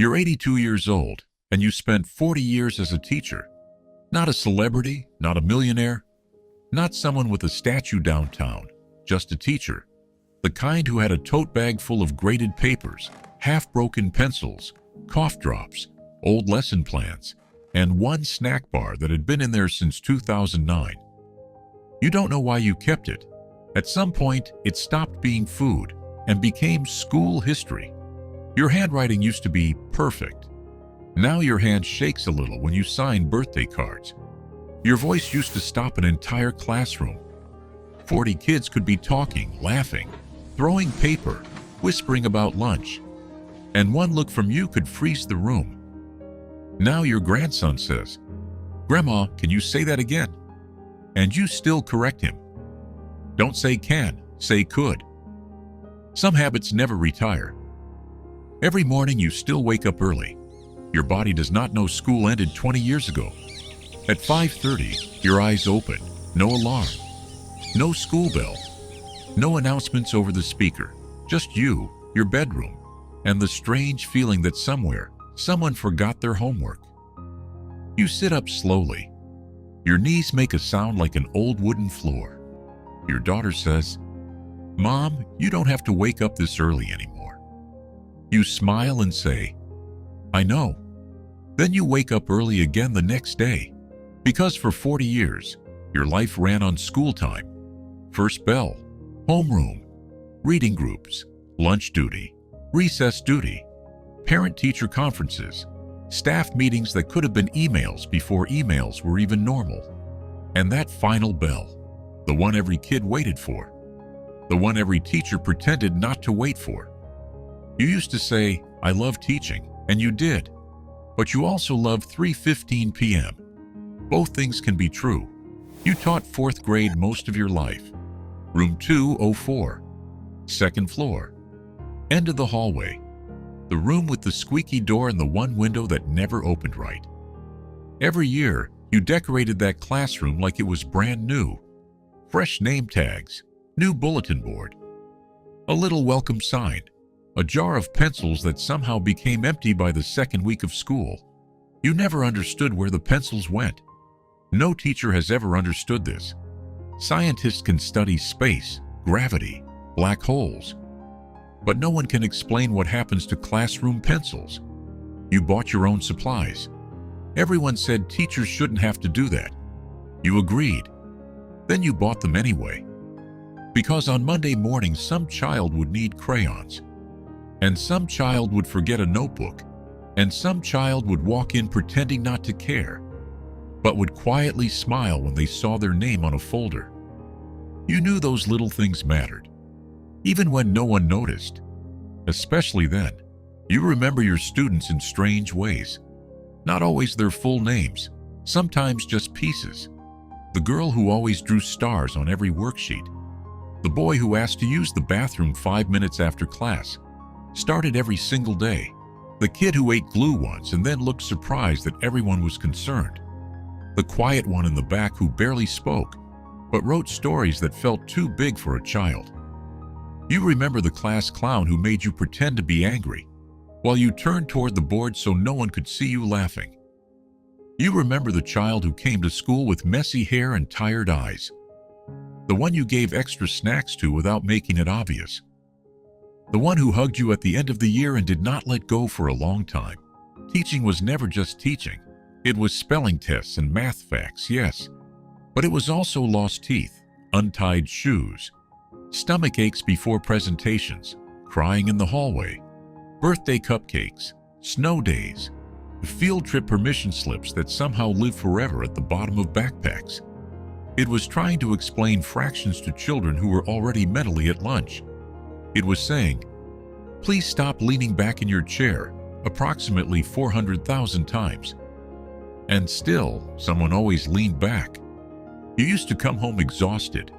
You're 82 years old, and you spent 40 years as a teacher. Not a celebrity, not a millionaire, not someone with a statue downtown, just a teacher. The kind who had a tote bag full of graded papers, half-broken pencils, cough drops, old lesson plans, and one snack bar that had been in there since 2009. You don't know why you kept it. At some point, it stopped being food and became school history. Your handwriting used to be perfect. Now your hand shakes a little when you sign birthday cards. Your voice used to stop an entire classroom. 40 kids could be talking, laughing, throwing paper, whispering about lunch. And one look from you could freeze the room. Now your grandson says, "Grandma, can you say that again?" And you still correct him. Don't say can, say could. Some habits never retire. Every morning you still wake up early. Your body does not know school ended 20 years ago. At 5:30, your eyes open, no alarm, no school bell, no announcements over the speaker, just you, your bedroom, and the strange feeling that somewhere, someone forgot their homework. You sit up slowly. Your knees make a sound like an old wooden floor. Your daughter says, "Mom, you don't have to wake up this early anymore." You smile and say, "I know." Then you wake up early again the next day, because for 40 years, your life ran on school time. First bell, homeroom, reading groups, lunch duty, recess duty, parent-teacher conferences, staff meetings that could have been emails before emails were even normal. And that final bell, the one every kid waited for, the one every teacher pretended not to wait for. You used to say, "I love teaching," and you did. But you also loved 3:15 p.m. Both things can be true. You taught 4th grade most of your life. Room 204, second floor, end of the hallway, the room with the squeaky door and the one window that never opened right. Every year, you decorated that classroom like it was brand new. Fresh name tags, new bulletin board, a little welcome sign, a jar of pencils that somehow became empty by the second week of school. You never understood where the pencils went. No teacher has ever understood this. Scientists can study space, gravity, black holes, but no one can explain what happens to classroom pencils. You bought your own supplies. Everyone said teachers shouldn't have to do that. You agreed. Then you bought them anyway. Because on Monday morning some child would need crayons, and some child would forget a notebook, and some child would walk in pretending not to care, but would quietly smile when they saw their name on a folder. You knew those little things mattered, even when no one noticed. Especially then, you remember your students in strange ways. Not always their full names, sometimes just pieces. The girl who always drew stars on every worksheet. The boy who asked to use the bathroom 5 minutes after class. Started every single day. The kid who ate glue once and then looked surprised that everyone was concerned. The quiet one in the back who barely spoke, but wrote stories that felt too big for a child. You remember the class clown who made you pretend to be angry, while you turned toward the board so no one could see you laughing. You remember the child who came to school with messy hair and tired eyes. The one you gave extra snacks to without making it obvious. The one who hugged you at the end of the year and did not let go for a long time. Teaching was never just teaching. It was spelling tests and math facts, yes. But it was also lost teeth, untied shoes, stomach aches before presentations, crying in the hallway, birthday cupcakes, snow days, field trip permission slips that somehow live forever at the bottom of backpacks. It was trying to explain fractions to children who were already mentally at lunch. It was saying, "Please stop leaning back in your chair," approximately 400,000 times. And still, someone always leaned back. You used to come home exhausted.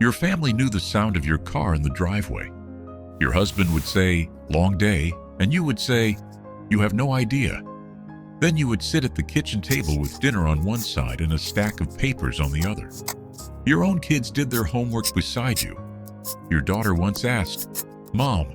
Your family knew the sound of your car in the driveway. Your husband would say, "Long day," and you would say, "You have no idea." Then you would sit at the kitchen table with dinner on one side and a stack of papers on the other. Your own kids did their homework beside you. Your daughter once asked, "Mom,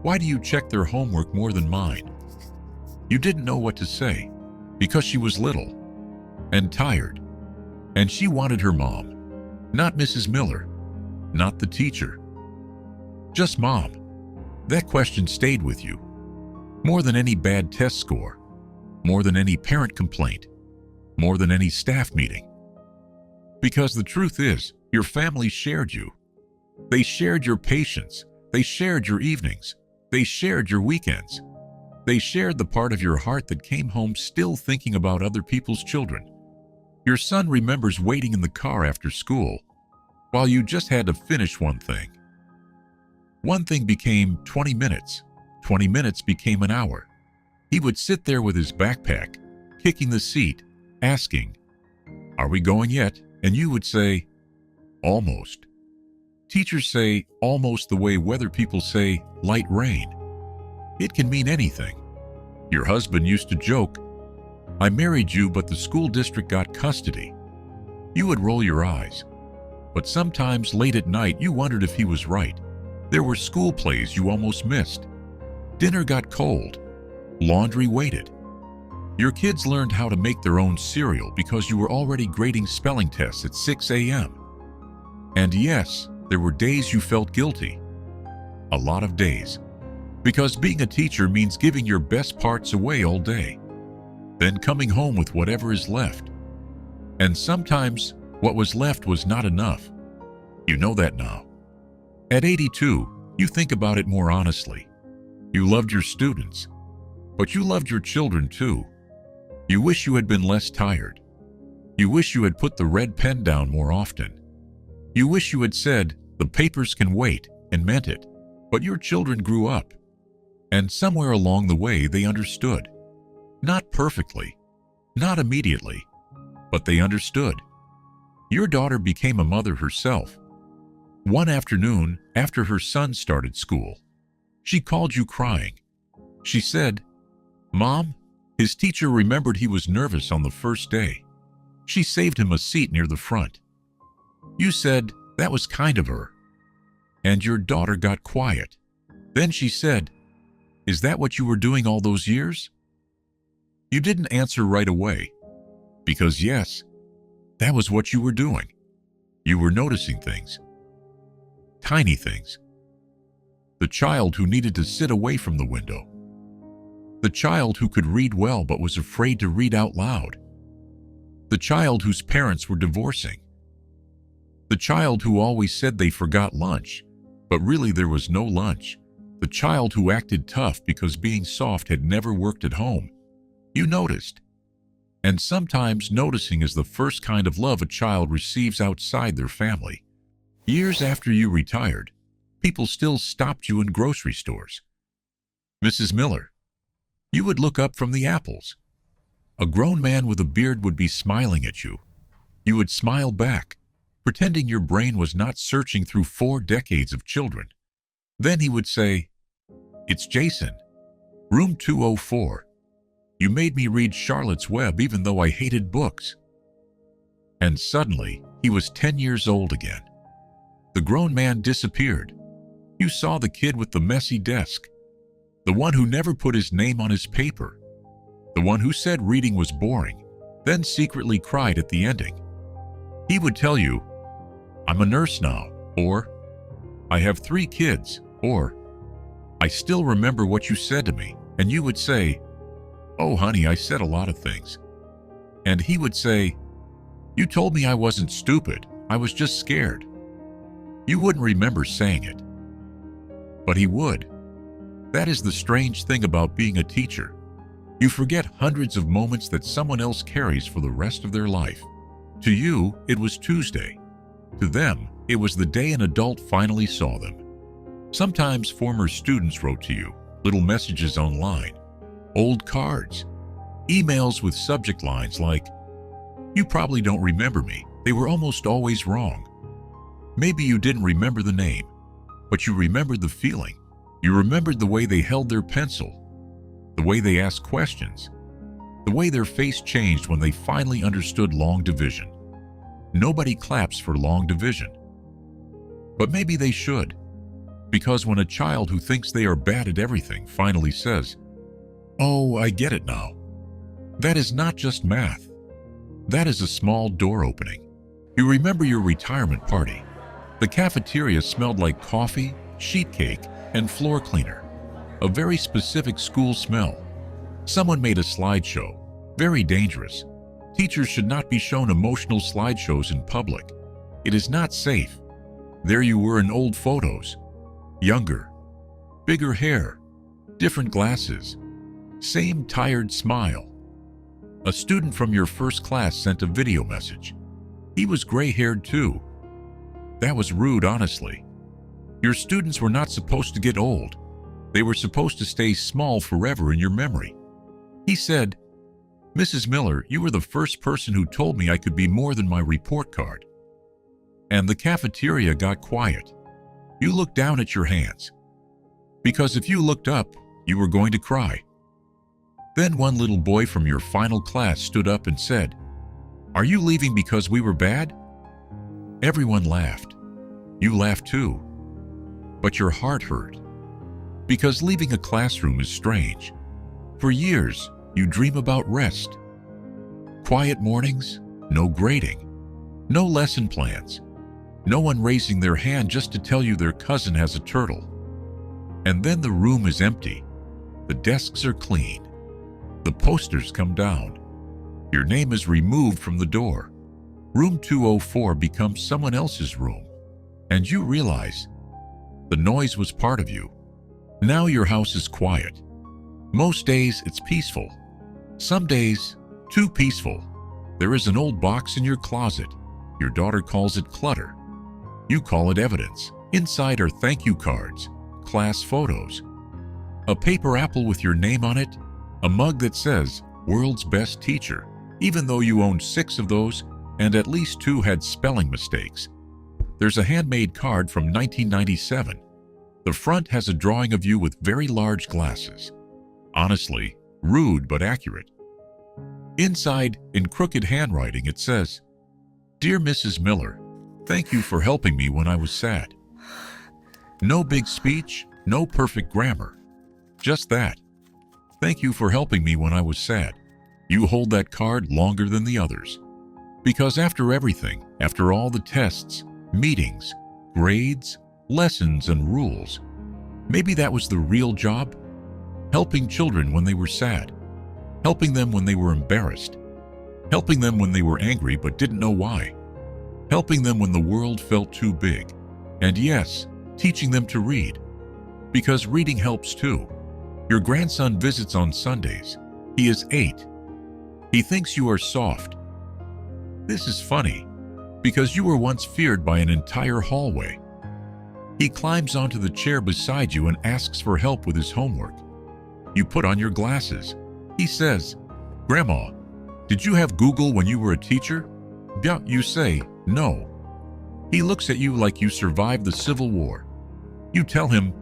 why do you check their homework more than mine?" You didn't know what to say because she was little and tired, and she wanted her mom, not Mrs. Miller, not the teacher, just mom. That question stayed with you more than any bad test score, more than any parent complaint, more than any staff meeting. Because the truth is, your family shared you. They shared your patience. They shared your evenings. They shared your weekends. They shared the part of your heart that came home still thinking about other people's children. Your son remembers waiting in the car after school while you just had to finish one thing. One thing became 20 minutes. 20 minutes became an hour. He would sit there with his backpack, kicking the seat, asking, "Are we going yet?" And you would say, "Almost." Teachers say almost the way weather people say light rain. It can mean anything. Your husband used to joke, "I married you, but the school district got custody." You would roll your eyes. But sometimes late at night you wondered if he was right. There were school plays you almost missed. Dinner got cold. Laundry waited. Your kids learned how to make their own cereal because you were already grading spelling tests at 6 a.m. And yes, there were days you felt guilty. A lot of days. Because being a teacher means giving your best parts away all day, then coming home with whatever is left. And sometimes what was left was not enough. You know that now. At 82, you think about it more honestly. You loved your students, but you loved your children too. You wish you had been less tired. You wish you had put the red pen down more often. You wish you had said, "The papers can wait," and meant it. But your children grew up. And somewhere along the way they understood. Not perfectly, not immediately, but they understood. Your daughter became a mother herself. One afternoon, after her son started school, she called you crying. She said, "Mom, his teacher remembered he was nervous on the first day. She saved him a seat near the front." You said, "That was kind of her." And your daughter got quiet. Then she said, "Is that what you were doing all those years?" You didn't answer right away, because yes, that was what you were doing. You were noticing things. Tiny things. The child who needed to sit away from the window. The child who could read well but was afraid to read out loud. The child whose parents were divorcing. The child who always said they forgot lunch, but really there was no lunch. The child who acted tough because being soft had never worked at home. You noticed. And sometimes noticing is the first kind of love a child receives outside their family. Years after you retired, people still stopped you in grocery stores. "Mrs. Miller." You would look up from the apples. A grown man with a beard would be smiling at you. You would smile back, pretending your brain was not searching through 4 decades of children. Then he would say, "It's Jason, room 204. You made me read Charlotte's Web even though I hated books." And suddenly, he was 10 years old again. The grown man disappeared. You saw the kid with the messy desk, the one who never put his name on his paper, the one who said reading was boring, then secretly cried at the ending. He would tell you, "I'm a nurse now," or "I have 3 kids," or "I still remember what you said to me," and you would say, "Oh honey, I said a lot of things." And he would say, "You told me I wasn't stupid, I was just scared." You wouldn't remember saying it, but he would. That is the strange thing about being a teacher. You forget hundreds of moments that someone else carries for the rest of their life. To you, it was Tuesday. To them, it was the day an adult finally saw them. Sometimes former students wrote to you, little messages online, old cards, emails with subject lines like, "You probably don't remember me." They were almost always wrong. Maybe you didn't remember the name, but you remembered the feeling. You remembered the way they held their pencil, the way they asked questions, the way their face changed when they finally understood long division. Nobody claps for long division. But maybe they should, because when a child who thinks they are bad at everything finally says, Oh, I get it now. That is not just math. That is a small door opening. You remember your retirement party. The cafeteria smelled like coffee, sheet cake, and floor cleaner. A very specific school smell. Someone made a slideshow. Very dangerous. Teachers should not be shown emotional slideshows in public. It is not safe. There you were in old photos. Younger. Bigger hair. Different glasses. Same tired smile. A student from your first class sent a video message. He was gray-haired too. That was rude, honestly. Your students were not supposed to get old. They were supposed to stay small forever in your memory. He said, "Mrs. Miller, you were the first person who told me I could be more than my report card." And the cafeteria got quiet. You looked down at your hands. Because if you looked up, you were going to cry. Then one little boy from your final class stood up and said, "Are you leaving because we were bad?" Everyone laughed. You laughed too. But your heart hurt. Because leaving a classroom is strange. For years, you dream about rest. Quiet mornings, no grading, no lesson plans, no one raising their hand just to tell you their cousin has a turtle. And then the room is empty. The desks are clean. The posters come down. Your name is removed from the door. Room 204 becomes someone else's room. And you realize the noise was part of you. Now your house is quiet. Most days it's peaceful. Some days, too peaceful. There is an old box in your closet. Your daughter calls it clutter. You call it evidence. Inside are thank you cards, class photos, a paper apple with your name on it, a mug that says, "World's Best Teacher," even though you owned 6 of those and at least 2 had spelling mistakes. There's a handmade card from 1997. The front has a drawing of you with very large glasses. Honestly, rude but accurate. Inside, in crooked handwriting, it says, "Dear Mrs. Miller, thank you for helping me when I was sad." No big speech, no perfect grammar. Just that. Thank you for helping me when I was sad. You hold that card longer than the others. Because after everything, after all the tests, meetings, grades, lessons, and rules, maybe that was the real job? Helping children when they were sad. Helping them when they were embarrassed. Helping them when they were angry but didn't know why. Helping them when the world felt too big. And yes, teaching them to read. Because reading helps too. Your grandson visits on Sundays. He is 8. He thinks you are soft. This is funny, because you were once feared by an entire hallway. He climbs onto the chair beside you and asks for help with his homework. You put on your glasses. He says, "Grandma, did you have Google when you were a teacher?" Yeah, you say, "No." He looks at you like you survived the Civil War. You tell him,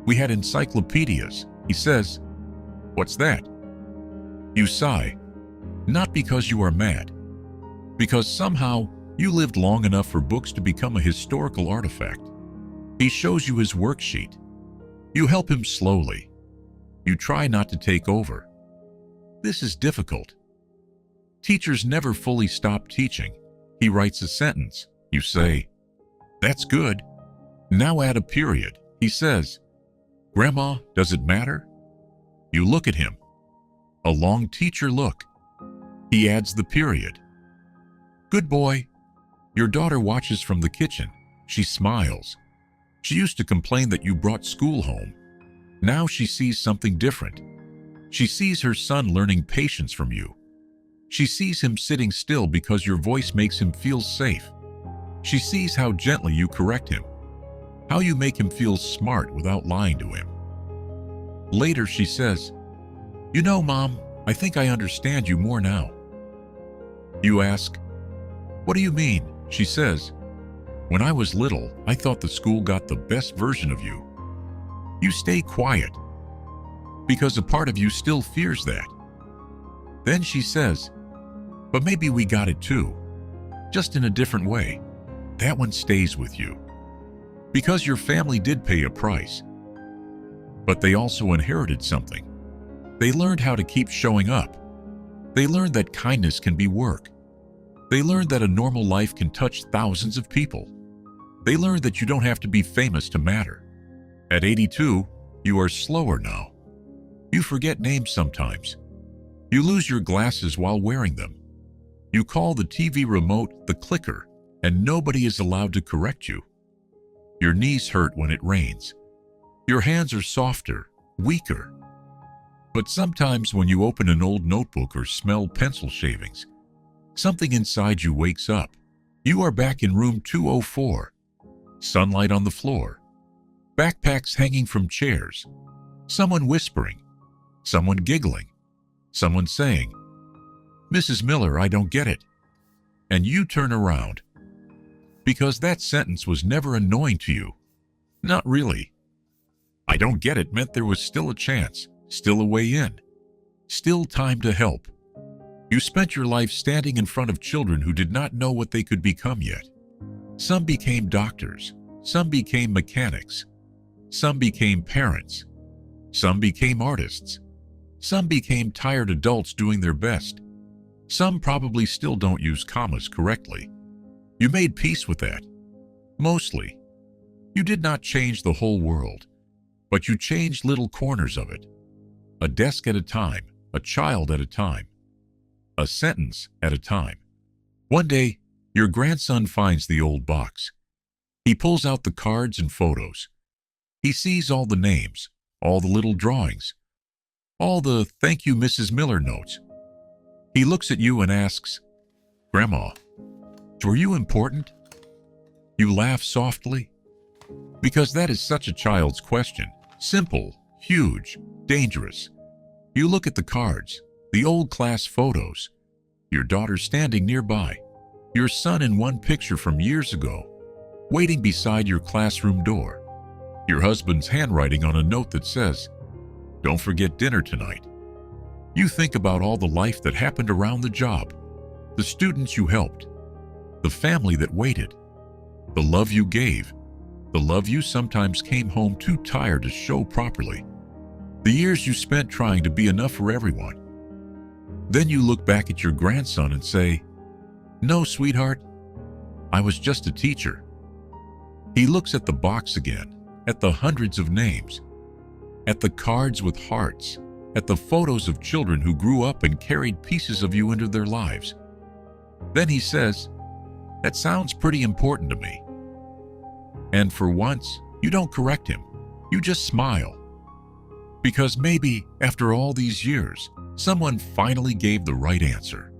"We had encyclopedias." He says, "What's that?" You sigh, not because you are mad, because somehow you lived long enough for books to become a historical artifact. He shows you his worksheet. You help him slowly. You try not to take over. This is difficult. Teachers never fully stop teaching. He writes a sentence. You say, "That's good. Now add a period." He says, "Grandma, does it matter?" You look at him. A long teacher look. He adds the period. "Good boy." Your daughter watches from the kitchen. She smiles. She used to complain that you brought school home. Now she sees something different. She sees her son learning patience from you. She sees him sitting still because your voice makes him feel safe. She sees how gently you correct him, how you make him feel smart without lying to him. Later she says, "You know, Mom, I think I understand you more now." You ask, "What do you mean?" She says, "When I was little, I thought the school got the best version of you." You stay quiet, because a part of you still fears that. Then she says, "But maybe we got it too, just in a different way." That one stays with you, because your family did pay a price, but they also inherited something. They learned how to keep showing up. They learned that kindness can be work. They learned that a normal life can touch thousands of people. They learned that you don't have to be famous to matter. At 82, you are slower now. You forget names sometimes. You lose your glasses while wearing them. You call the TV remote the clicker, and nobody is allowed to correct you. Your knees hurt when it rains. Your hands are softer, weaker. But sometimes when you open an old notebook or smell pencil shavings, something inside you wakes up. You are back in room 204. Sunlight on the floor. Backpacks hanging from chairs. Someone whispering. Someone giggling. Someone saying, "Mrs. Miller, I don't get it." And you turn around. Because that sentence was never annoying to you. Not really. "I don't get it" meant there was still a chance, still a way in, still time to help. You spent your life standing in front of children who did not know what they could become yet. Some became doctors. Some became mechanics. Some became parents. Some became artists. Some became tired adults doing their best. Some probably still don't use commas correctly. You made peace with that. Mostly. You did not change the whole world, but you changed little corners of it. A desk at a time, a child at a time, a sentence at a time. One day, your grandson finds the old box. He pulls out the cards and photos. He sees all the names, all the little drawings, all the "Thank you, Mrs. Miller" notes. He looks at you and asks, "Grandma, were you important?" You laugh softly. Because that is such a child's question. Simple, huge, dangerous. You look at the cards, the old class photos, your daughter standing nearby, your son in one picture from years ago, waiting beside your classroom door, your husband's handwriting on a note that says, "Don't forget dinner tonight." You think about all the life that happened around the job, the students you helped, the family that waited, the love you gave, the love you sometimes came home too tired to show properly, the years you spent trying to be enough for everyone. Then you look back at your grandson and say, "No, sweetheart, I was just a teacher." He looks at the box again, at the hundreds of names, at the cards with hearts, at the photos of children who grew up and carried pieces of you into their lives. Then he says, "That sounds pretty important to me." And for once, you don't correct him. You just smile. Because maybe, after all these years, someone finally gave the right answer.